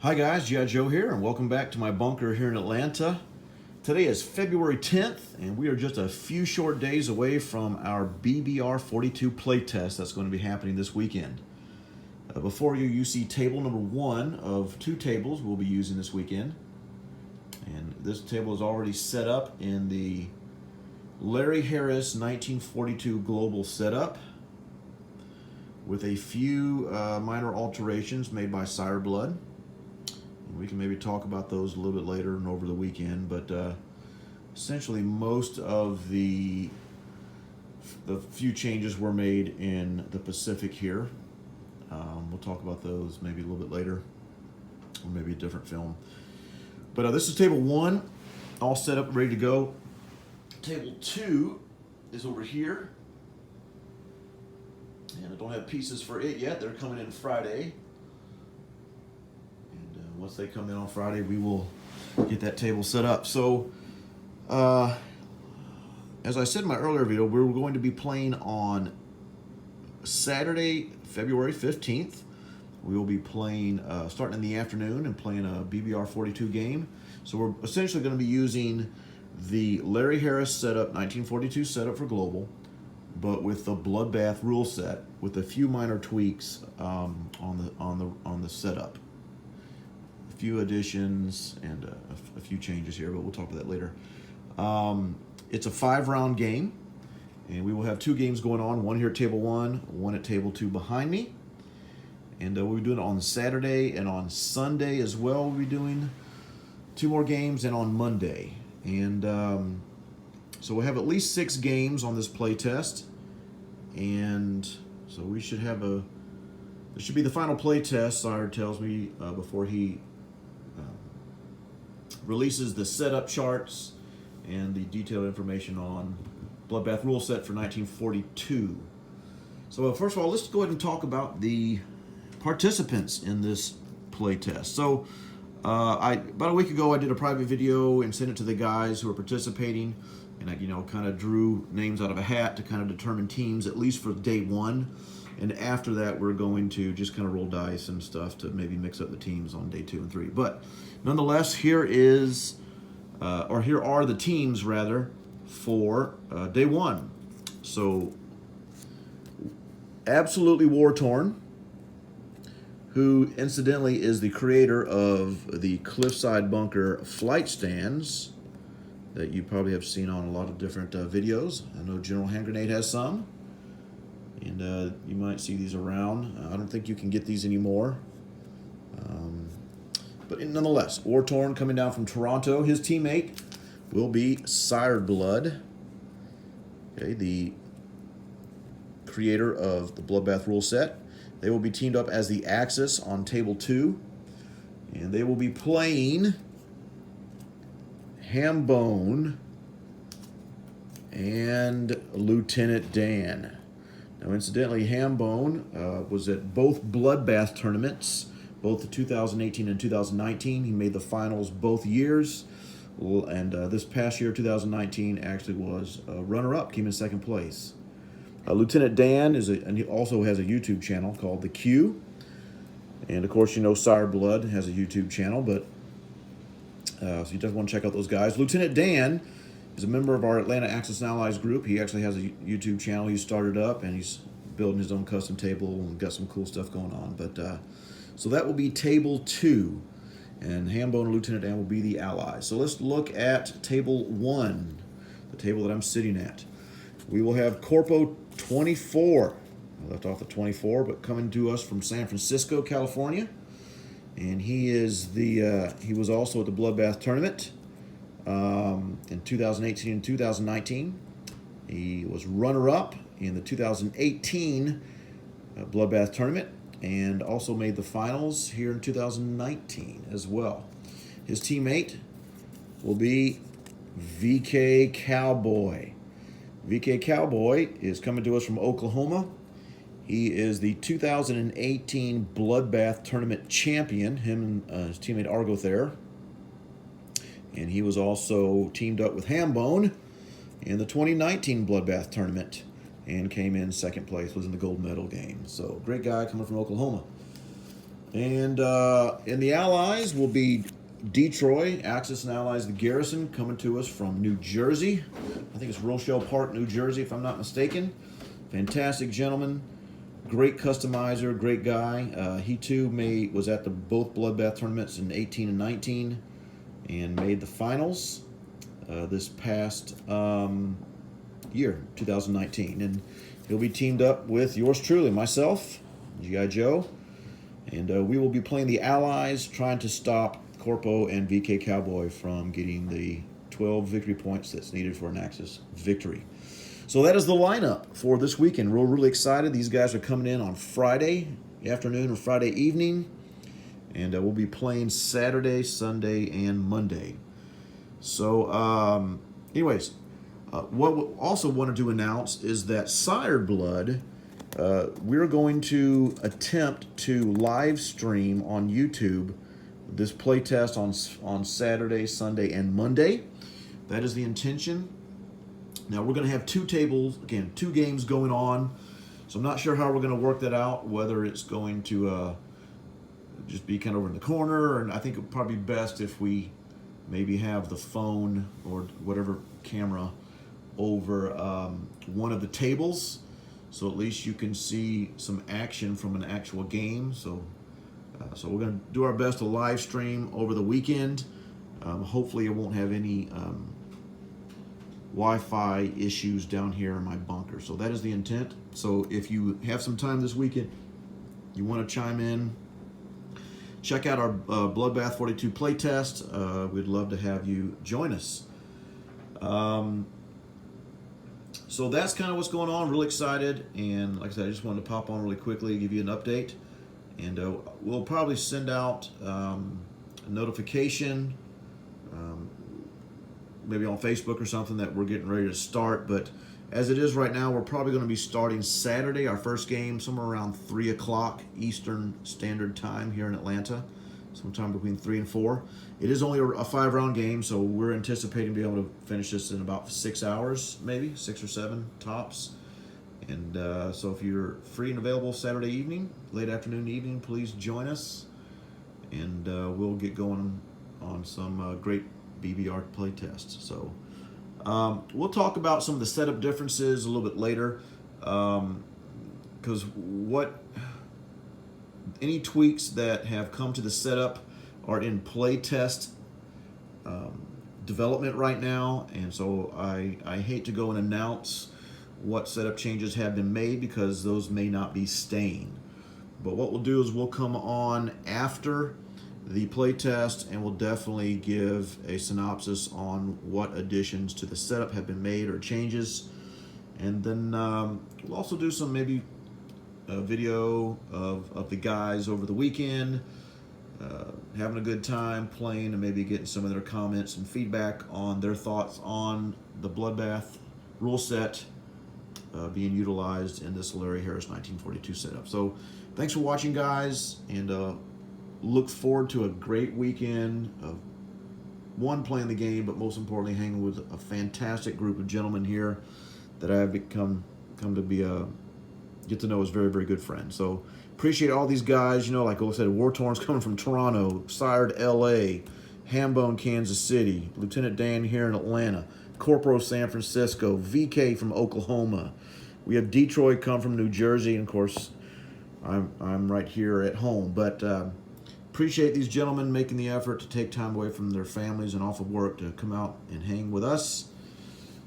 Hi guys, Gijoe here, and welcome back to my bunker here in Atlanta. Today is February 10th, and we are just a few short days away from our BBR42 playtest that's going to be happening this weekend. Before you see table number 1 of 2 tables we'll be using this weekend. And this table is already set up in the Larry Harris 1942 global setup with a few minor alterations made by Sire Blood. We can maybe talk about those a little bit later and over the weekend, but essentially most of the few changes were made in the Pacific here. We'll talk about those maybe a little bit later, or maybe a different film. But this is table 1, all set up, ready to go. Table 2 is over here, and I don't have pieces for it yet. They're coming in Friday. Once they come in on Friday, we will get that table set up. So, as I said in my earlier video, we're going to be playing on Saturday, February 15th. We will be playing, starting in the afternoon and playing a BBR42 game. So we're essentially going to be using the Larry Harris setup, 1942 setup for global, but with the Bloodbath rule set with a few minor tweaks on the setup. Few additions and a few changes here, but we'll talk about that later. It's a 5-round game, and we will have 2 games going on, one here at table 1, one at table 2 behind me. And we'll be doing it on Saturday, and on Sunday as well we'll be doing 2 more games, and on Monday. And so we'll have at least 6 games on this play test, and so we should have this should be the final play test, Sire tells me, before he releases the setup charts and the detailed information on Bloodbath rule set for 1942. So first of all, let's go ahead and talk about the participants in this play test. So about a week ago I did a private video and sent it to the guys who are participating, and I kind of drew names out of a hat to kind of determine teams, at least for day 1. And after that, we're going to just kind of roll dice and stuff to maybe mix up the teams on day 2 and 3. But nonetheless, here are the teams rather for day 1. So, absolutely war-torn, who incidentally is the creator of the Cliffside Bunker flight stands that you probably have seen on a lot of different videos. I know General Hand Grenade has some. And you might see these around. I don't think you can get these anymore. But nonetheless, War-Torn coming down from Toronto. His teammate will be Sire Blood, okay, the creator of the Bloodbath rule set. They will be teamed up as the Axis on table 2. And they will be playing Hambone and Lieutenant Dan. Now, incidentally, Hambone was at both Bloodbath tournaments, both the 2018 and 2019. He made the finals both years, and this past year, 2019, actually was runner-up, came in 2nd place. Lieutenant Dan and he also has a YouTube channel called The Q, and of course, Sire Blood has a YouTube channel, but so you just want to check out those guys. Lieutenant Dan is a member of our Atlanta Axis and Allies group. He actually has a YouTube channel he started up, and he's building his own custom table and got some cool stuff going on. But so that will be table 2, and Hambone and Lieutenant Dan will be the allies. So let's look at table 1, the table that I'm sitting at. We will have Corpo 24. I left off the 24, but coming to us from San Francisco, California, and he was also at the Bloodbath tournament. In 2018 and 2019. He was runner-up in the 2018 Bloodbath tournament, and also made the finals here in 2019 as well. His teammate will be VK Cowboy. VK Cowboy is coming to us from Oklahoma. He is the 2018 Bloodbath tournament champion, him and his teammate Argo there. And he was also teamed up with Hambone in the 2019 Bloodbath tournament and came in 2nd place, was in the gold medal game. So great guy coming from Oklahoma. And in the Allies will be Detroit, Axis and Allies, the Garrison, coming to us from New Jersey. I think it's Rochelle Park, New Jersey, if I'm not mistaken. Fantastic gentleman, great customizer, great guy. He too was at the both Bloodbath tournaments in 18 and 19 and made the finals this past year, 2019. And he'll be teamed up with yours truly, myself, Gijoe. And we will be playing the Allies, trying to stop Corpo and VK Cowboy from getting the 12 victory points that's needed for an Axis victory. So that is the lineup for this weekend. We're really excited. These guys are coming in on Friday afternoon or Friday evening. And we'll be playing Saturday, Sunday, and Monday. So anyways, what we also wanted to announce is that Sired Blood, we're going to attempt to live stream on YouTube this playtest on Saturday, Sunday, and Monday. That is the intention. Now we're going to have two tables, again, two games going on. So I'm not sure how we're going to work that out, whether it's going to just be kind of over in the corner, and I think it would probably be best if we maybe have the phone or whatever camera over one of the tables, so at least you can see some action from an actual game. So we're going to do our best to live stream over the weekend. Hopefully it won't have any Wi-Fi issues down here in my bunker. So that is the intent. So if you have some time this weekend, you want to chime in, check out our BBR42 playtest. We'd love to have you join us. So that's kind of what's going on. Really excited, and like I said, I just wanted to pop on really quickly, give you an update, and we'll probably send out a notification, maybe on Facebook or something, that we're getting ready to start. But as it is right now, we're probably going to be starting Saturday, our first game, somewhere around 3 o'clock Eastern Standard Time here in Atlanta, sometime between 3 and 4. It is only a 5-round game, so we're anticipating to be able to finish this in about 6 hours, maybe 6 or 7 tops. And so if you're free and available Saturday evening, late afternoon, evening, please join us, and we'll get going on some great BBR playtests. So we'll talk about some of the setup differences a little bit later, because any tweaks that have come to the setup are in playtest development right now, and so I hate to go and announce what setup changes have been made, because those may not be staying. But what we'll do is we'll come on after the playtest, and we'll definitely give a synopsis on what additions to the setup have been made or changes. And then we'll also do some maybe video of the guys over the weekend, having a good time playing, and maybe getting some of their comments and feedback on their thoughts on the Bloodbath rule set being utilized in this Larry Harris 1942 setup. So thanks for watching, guys, and look forward to a great weekend of playing the game, but most importantly hanging with a fantastic group of gentlemen here that I have come to be get to know as very, very good friends. So appreciate all these guys. You know, like I said, War Torn's coming from Toronto, Sired LA, Hambone, Kansas City, Lieutenant Dan here in Atlanta, Corporal San Francisco, VK from Oklahoma. We have Detroit come from New Jersey, and of course I'm right here at home. But appreciate these gentlemen making the effort to take time away from their families and off of work to come out and hang with us.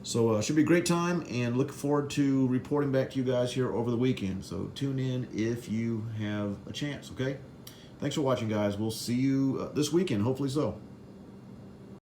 So should be a great time, and look forward to reporting back to you guys here over the weekend. So tune in if you have a chance, okay? Thanks for watching, guys. We'll see you this weekend, hopefully so.